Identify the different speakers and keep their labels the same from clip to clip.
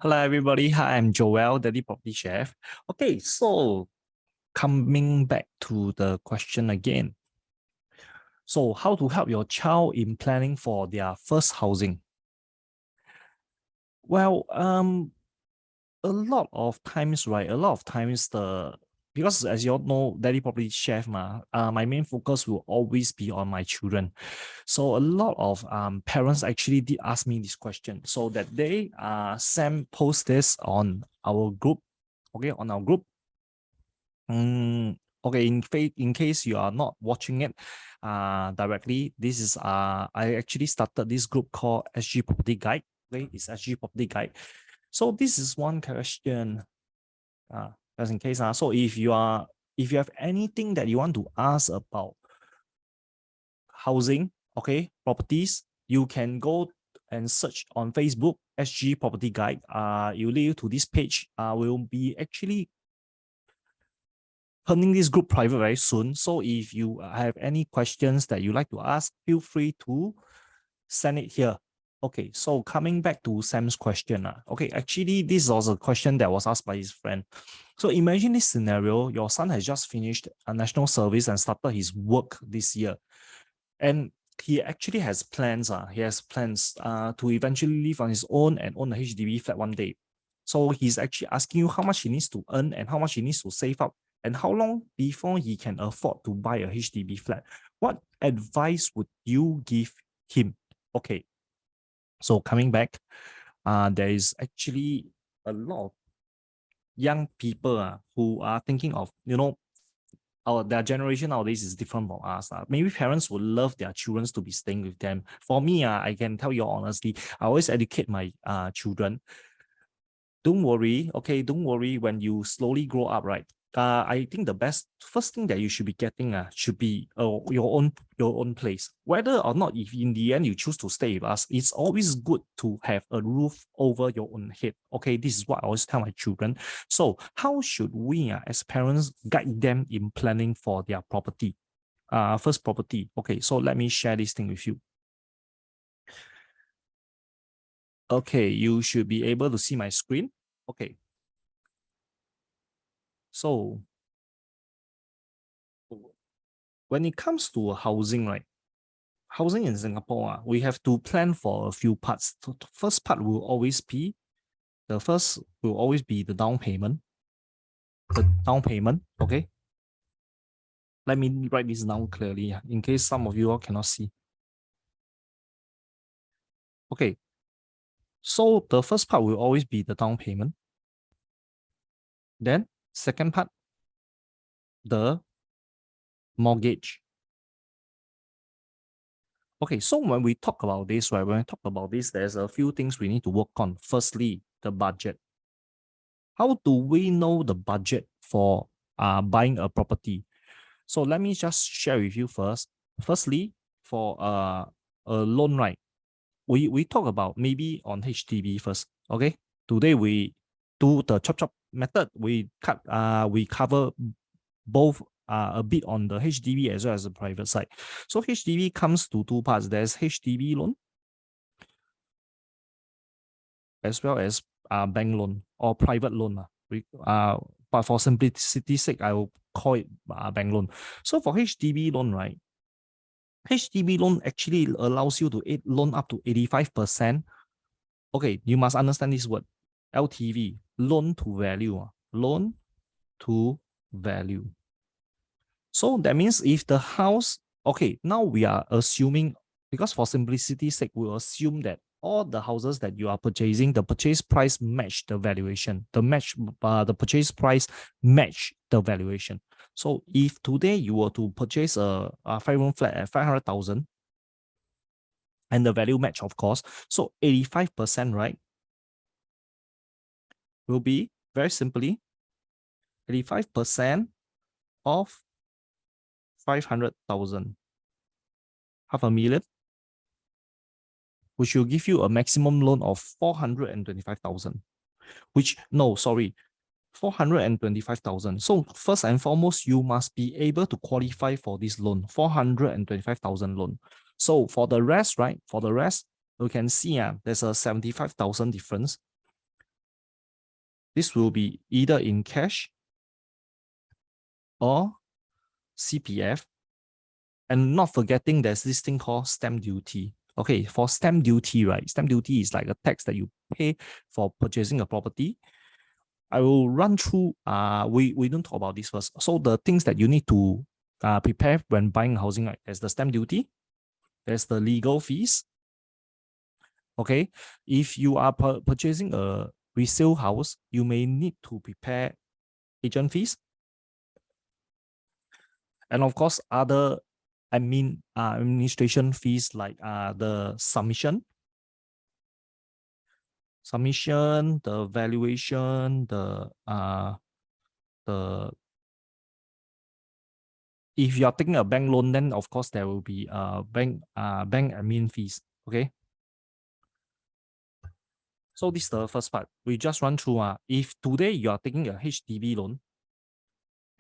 Speaker 1: Hello, everybody. Hi, I'm Jowell, Daddy Property Chef. Okay, so coming back to the question again. So, how to help your child in planning for their first housing? Well, a lot of times, right? A lot of times, because as you all know, Daddy Property Chef, my main focus will always be on my children. So a lot of parents actually did ask me this question. So that day, Sam post this on our group. Okay, on our group. Okay, in case you are not watching it directly, this is I actually started this group called SG Property Guide. Okay, it's SG Property Guide. So this is one question. Just in case. So if you have anything that you want to ask about housing, okay, properties, you can go and search on Facebook SG Property Guide. You lead to this page. Will be actually turning this group private very soon. So if you have any questions that you like to ask, feel free to send it here. Okay, so coming back to Sam's question. Okay, actually, this was a question that was asked by his friend. So imagine this scenario, your son has just finished a national service and started his work this year. And he actually has plans. He has plans to eventually live on his own and own a HDB flat one day. So he's actually asking you how much he needs to earn and how much he needs to save up and how long before he can afford to buy a HDB flat. What advice would you give him? Okay, so coming back, there is actually a lot of young people who are thinking of, their generation nowadays is different from us. Maybe parents would love their children to be staying with them. For me, I can tell you honestly, I always educate my children. Don't worry, okay? Don't worry when you slowly grow up, right? I think the first thing that you should be getting should be your own place. Whether or not if in the end you choose to stay with us, it's always good to have a roof over your own head. Okay, this is what I always tell my children. So how should we as parents guide them in planning for their property? First property. Okay, so let me share this thing with you. Okay, you should be able to see my screen. Okay. So when it comes to housing, right? Housing in Singapore, we have to plan for a few parts. The first part will always be the down payment. The down payment, okay? Let me write this down clearly in case some of you all cannot see. Okay, so the first part will always be the down payment. Then second part, the mortgage. Okay, so when we talk about this, right, there's a few things we need to work on. Firstly, the budget. How do we know the budget for buying a property? So let me just share with you first. Firstly, for a loan, right? We talk about maybe on HDB first. Okay. Today we do the chop method. We cover both a bit on the HDB as well as the private side. So HDB comes to two parts. There's HDB loan as well as bank loan or private loan. But for simplicity's sake, I will call it bank loan. So for HDB loan, right? HDB loan actually allows you to loan up to 85%. Okay, you must understand this word, LTV, loan to value. Loan to value. So that means if the house, okay, now we are assuming, because for simplicity's sake, we'll assume that all the houses that you are purchasing, the purchase price match the valuation. The purchase price match the valuation. So if today you were to purchase a 5-room flat at 500,000, and the value match, of course, so 85%, right, will be very simply 85% of 500,000, 500,000, which will give you a maximum loan of 425,000, 425,000. So first and foremost, you must be able to qualify for this loan, 425,000 loan. So for the rest, right, you can see there's a 75,000 difference. This will be either in cash or CPF. And not forgetting there's this thing called stamp duty. Okay, for stamp duty, right? Stamp duty is like a tax that you pay for purchasing a property. I will run through, we don't talk about this first. So the things that you need to prepare when buying housing, right? There's the stamp duty, there's the legal fees. Okay, if you are purchasing a resale house, you may need to prepare agent fees. And of course, other administration fees like the submission, the valuation, the if you are taking a bank loan, then of course there will be bank admin fees. Okay. So this is the first part. We just run through. If today you are taking a HDB loan,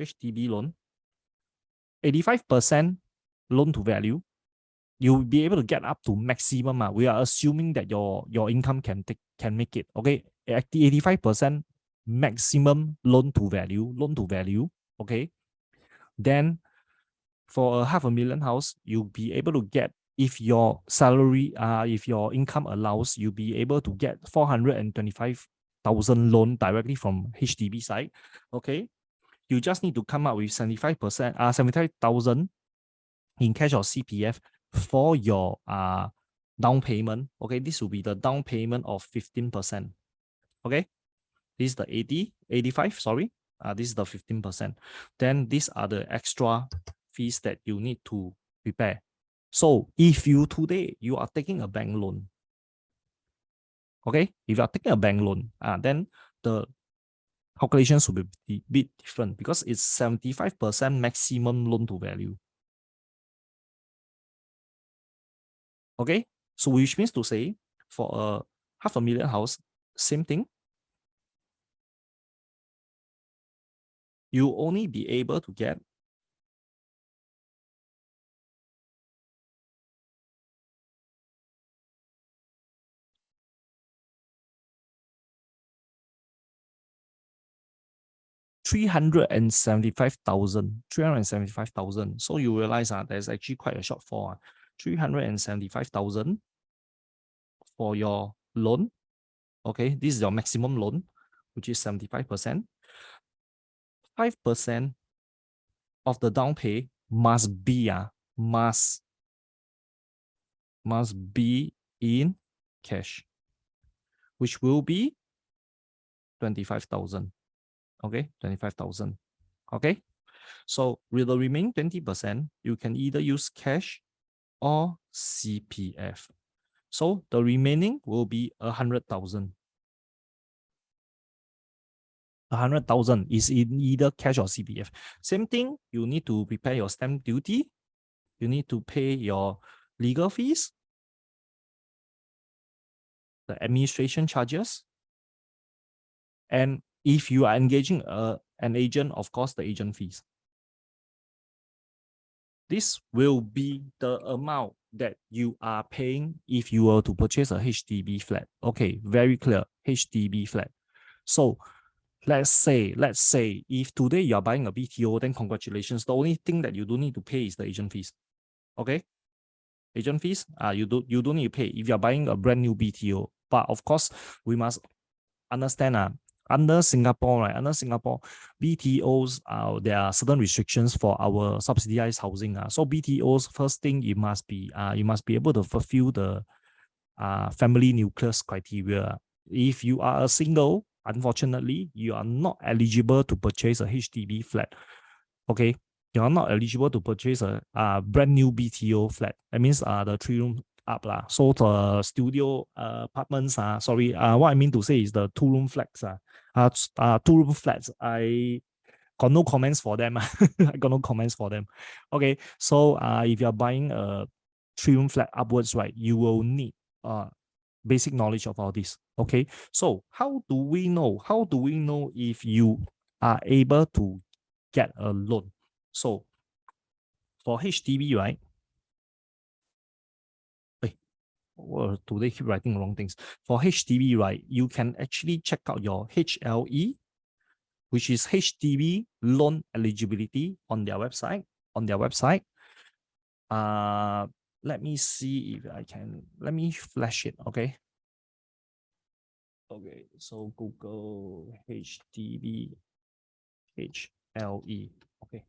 Speaker 1: 85% loan to value, you'll be able to get up to maximum. We are assuming that your income can make it. Okay, at the 85% maximum loan to value. Okay, then for a $500,000 house, you'll be able to get, if your salary, if your income allows, you'll be able to get 425,000 loan directly from HDB side. Okay, you just need to come up with 75%, 75,000 in cash or CPF for your down payment. Okay, this will be the down payment of 15%. Okay, this is the 85, sorry. This is the 15%. Then these are the extra fees that you need to prepare. So if you today, you are taking a bank loan. Okay, if you are taking a bank loan, then the calculations will be a bit different because it's 75% maximum loan to value. Okay, so which means to say for a $500,000 house, same thing. You only be able to get $375,000. So you realize there's actually quite a shortfall. 375,000 for your loan. Okay, this is your maximum loan, which is 75%. 5% of the down pay must be in cash, which will be 25,000. Okay, 25,000. Okay, so with the remaining 20%, you can either use cash or CPF. So the remaining will be 100,000. 100,000 is in either cash or CPF. Same thing, you need to prepare your stamp duty. You need to pay your legal fees, the administration charges. And if you are engaging an agent, of course, the agent fees. This will be the amount that you are paying if you were to purchase a HDB flat. Okay, very clear, HDB flat. So let's say if today you are buying a BTO, then congratulations. The only thing that you don't need to pay is the agent fees. Okay, agent fees, you don't need to pay if you are buying a brand new BTO. But of course, we must understand under Singapore, right? Under Singapore, BTOs, there are certain restrictions for our subsidized housing. So BTOs, first thing, you must be able to fulfill the family nucleus criteria. If you are a single, unfortunately, you are not eligible to purchase a HDB flat. Okay, you are not eligible to purchase a brand new BTO flat. That means the 3-room up lah. So the studio apartments, sorry, what I mean to say is the 2-room flats. 2-room flats, I got no comments for them. I got no comments for them. Okay, so if you are buying a 3-room flat upwards, right, you will need basic knowledge of all this. Okay, so how do we know? How do we know if you are able to get a loan? So for HDB, right? Well, today keep writing wrong things. For HDB, right, you can actually check out your HLE, which is HDB loan eligibility on their website. Uh, let me see if I can. Let me flash it. Okay. Okay. So Google HDB HLE. Okay.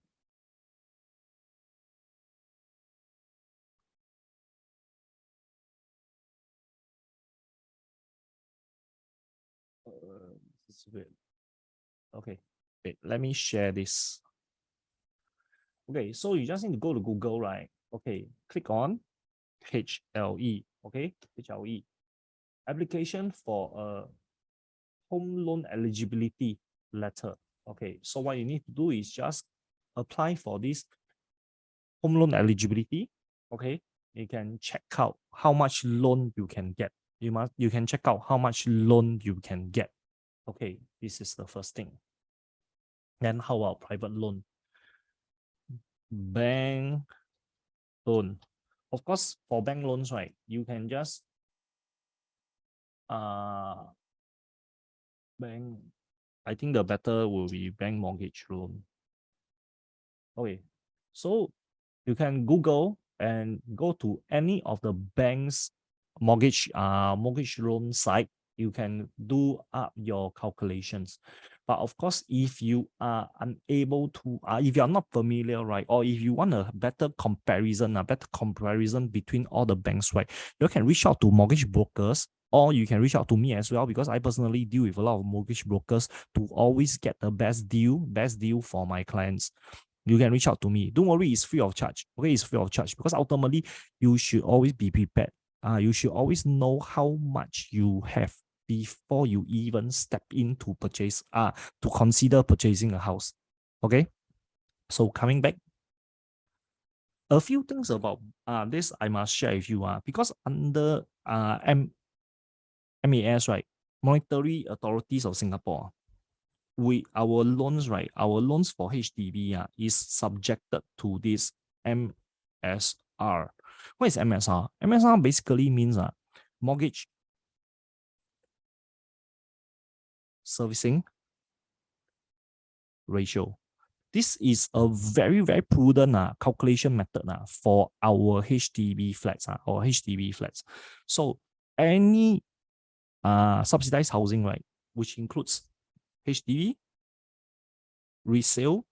Speaker 1: This is weird. Okay. Wait, let me share this. Okay, so you just need to go to Google, right? Okay, click on HLE. Okay, HLE. Application for a home loan eligibility letter. Okay, so what you need to do is just apply for this home loan eligibility. Okay, you can check out how much loan you can get. You can check out how much loan you can get. Okay, this is the first thing. Then how about private loan? Bank loan. Of course, for bank loans, right, you can just bank. I think the better will be bank mortgage loan. Okay, so you can Google and go to any of the bank's mortgage loan site. You can do up your calculations. But of course, if you are unable to, if you are not familiar, right, or if you want a better comparison between all the banks, right, you can reach out to mortgage brokers, or you can reach out to me as well, because I personally deal with a lot of mortgage brokers to always get the best deal for my clients. You can reach out to me. Don't worry, it's free of charge. Okay, it's free of charge, because ultimately you should always be prepared. You should always know how much you have before you even step in to purchase, to consider purchasing a house. Okay, so coming back, a few things about this I must share with you, because under MAS, right, Monetary Authorities of Singapore, our loans, right, our loans for HDB is subjected to this MSR. What is MSR? MSR basically means mortgage servicing ratio. This is a very, very prudent calculation method for our HDB flats or HDB flats. So any subsidized housing, right, which includes HDB, resale,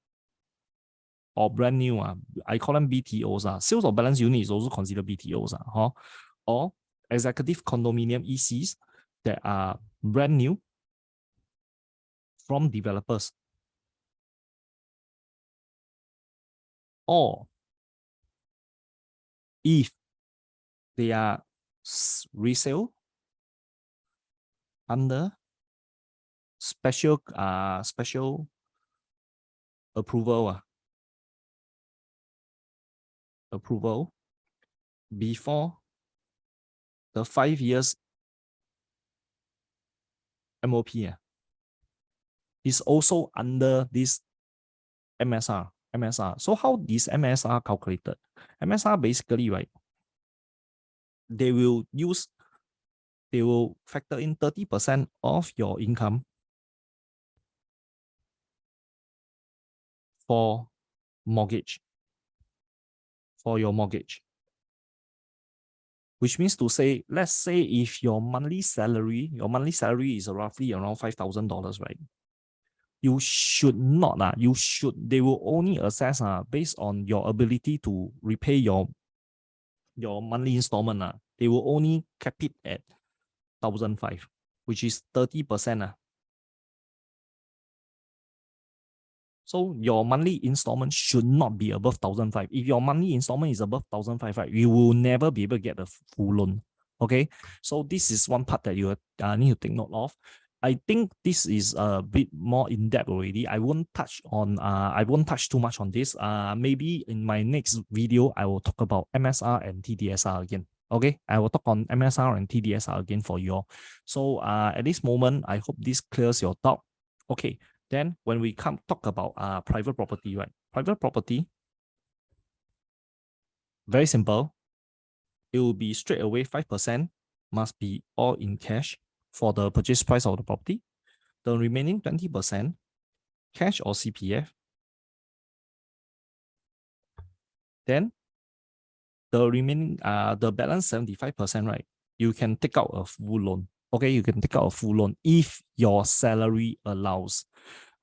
Speaker 1: or brand new, I call them BTOs. Sales of balance unit is also considered BTOs, or executive condominium ECs that are brand new from developers, or if they are resale under special approval before the 5 years MOP is also under this MSR. So how is MSR calculated? MSR basically, right, they will factor in 30% of your income for your mortgage. Which means to say, let's say if your monthly salary is roughly around $5,000, right? You should not, they will only assess based on your ability to repay your monthly installment. They will only cap it at 1,500, which is 30%. So your monthly installment should not be above 1,500. If your monthly installment is above 1,500, you will never be able to get the full loan. Okay, so this is one part that you need to take note of. I think this is a bit more in depth already. I won't touch too much on this. Maybe in my next video I will talk about MSR and TDSR again. Okay, I will talk on MSR and TDSR again for you all. So at this moment, I hope this clears your doubt. Okay, then when we talk about private property, right? Private property, very simple. it will be straight away 5% must be all in cash for the purchase price of the property. The remaining 20%, cash or CPF. Then the remaining, the balance 75%, right? You can take out a full loan. Okay, you can take out a full loan if your salary allows.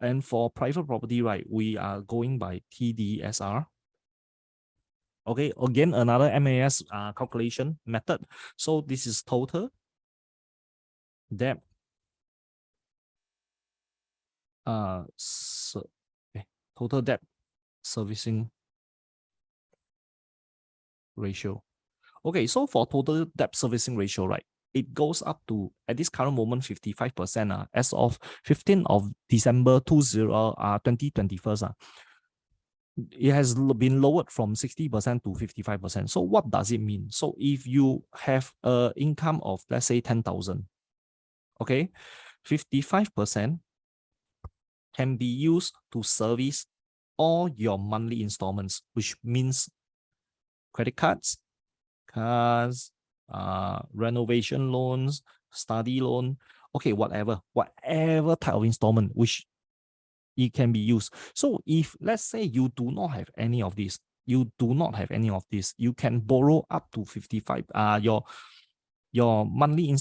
Speaker 1: And for private property, right, we are going by TDSR. Okay, again, another MAS calculation method. So this is total debt. Total debt servicing ratio. Okay, so for total debt servicing ratio, right, it goes up to, at this current moment, 55% as of 15th of December 2021. It has been lowered from 60% to 55%. So what does it mean? So if you have an income of, let's say, 10,000, okay, 55% can be used to service all your monthly installments, which means credit cards, cars, renovation loans, study loan, okay, whatever type of installment which it can be used. So if let's say you do not have any of this, you can borrow up to 55. Your monthly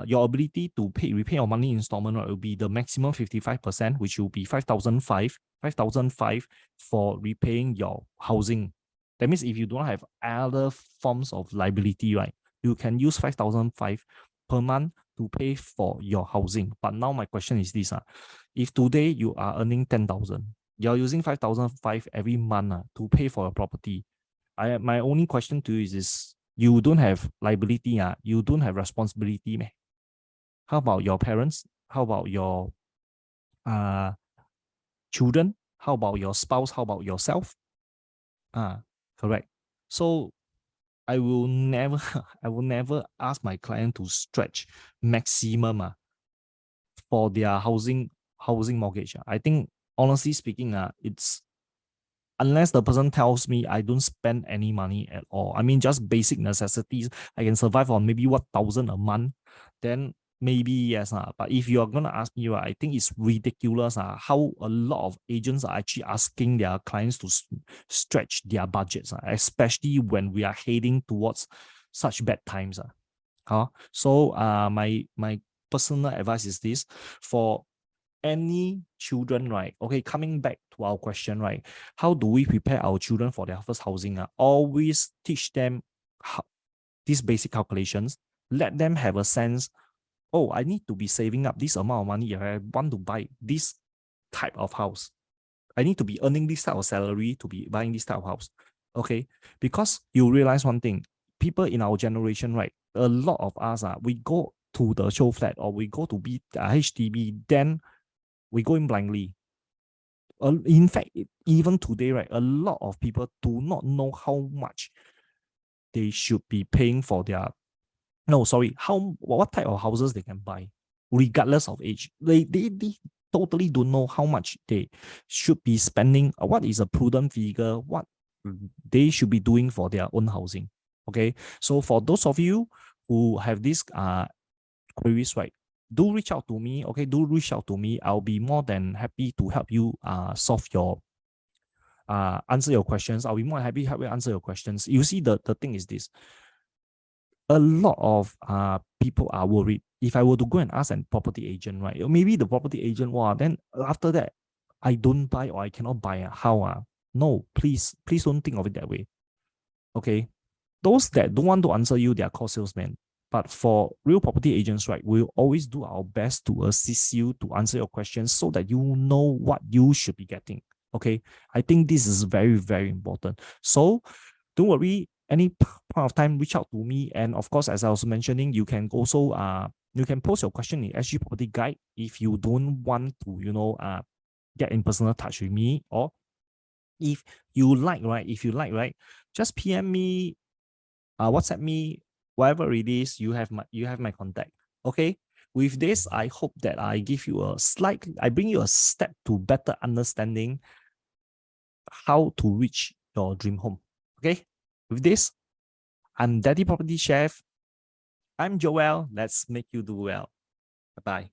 Speaker 1: your ability to repay your monthly installment, right, will be the maximum 55%, which will be 5,005 for repaying your housing. That means if you don't have other forms of liability, right, you can use 5,005 per month to pay for your housing. But now my question is this: if today you are earning 10,000, you're using 5,005 every month to pay for your property. My only question to you is this: you don't have liability, you don't have responsibility, meh? How about your parents? How about your children? How about your spouse? How about yourself? Correct. So I will never ask my client to stretch maximum for their housing mortgage. I think honestly speaking, it's unless the person tells me I don't spend any money at all. I mean, just basic necessities. I can survive on maybe 1,000 a month. Then maybe yes. But if you are gonna ask me, I think it's ridiculous how a lot of agents are actually asking their clients to stretch their budgets, especially when we are heading towards such bad times. So my personal advice is this: for any children, right? Okay, coming back to our question, right? How do we prepare our children for their first housing? Always teach them these basic calculations. Let them have a sense, oh, I need to be saving up this amount of money if I want to buy this type of house. I need to be earning this type of salary to be buying this type of house. Okay, because you realize one thing, people in our generation, right? A lot of us, we go to the show flat or we go to HDB, then we go in blindly. In fact, even today, right, a lot of people do not know how much they should be paying for their, what type of houses they can buy, regardless of age. They totally don't know how much they should be spending, what is a prudent figure, what they should be doing for their own housing. Okay, so for those of you who have these queries, right, do reach out to me. Okay, do reach out to me. I'll be more than happy to help you solve your answer your questions. I'll be more happy to help you answer your questions. You see, the thing is this: a lot of people are worried. If I were to go and ask a property agent, right, maybe the property agent, wow, then after that I don't buy or I cannot buy. How? No, please don't think of it that way. Okay, those that don't want to answer you, they are called salesmen. But for real property agents, right, we'll always do our best to assist you to answer your questions so that you know what you should be getting. Okay, I think this is very, very important. So don't worry, any point of time, reach out to me. And of course, as I was mentioning, you can also you can post your question in SG Property Guide if you don't want to, get in personal touch with me. Or if you like, right, just PM me, WhatsApp me, whatever it is, you have my contact. Okay. With this, I hope that I bring you a step to better understanding how to reach your dream home. Okay. With this, I'm Daddy Property Chef. I'm Jowell. Let's make you do well. Bye-bye.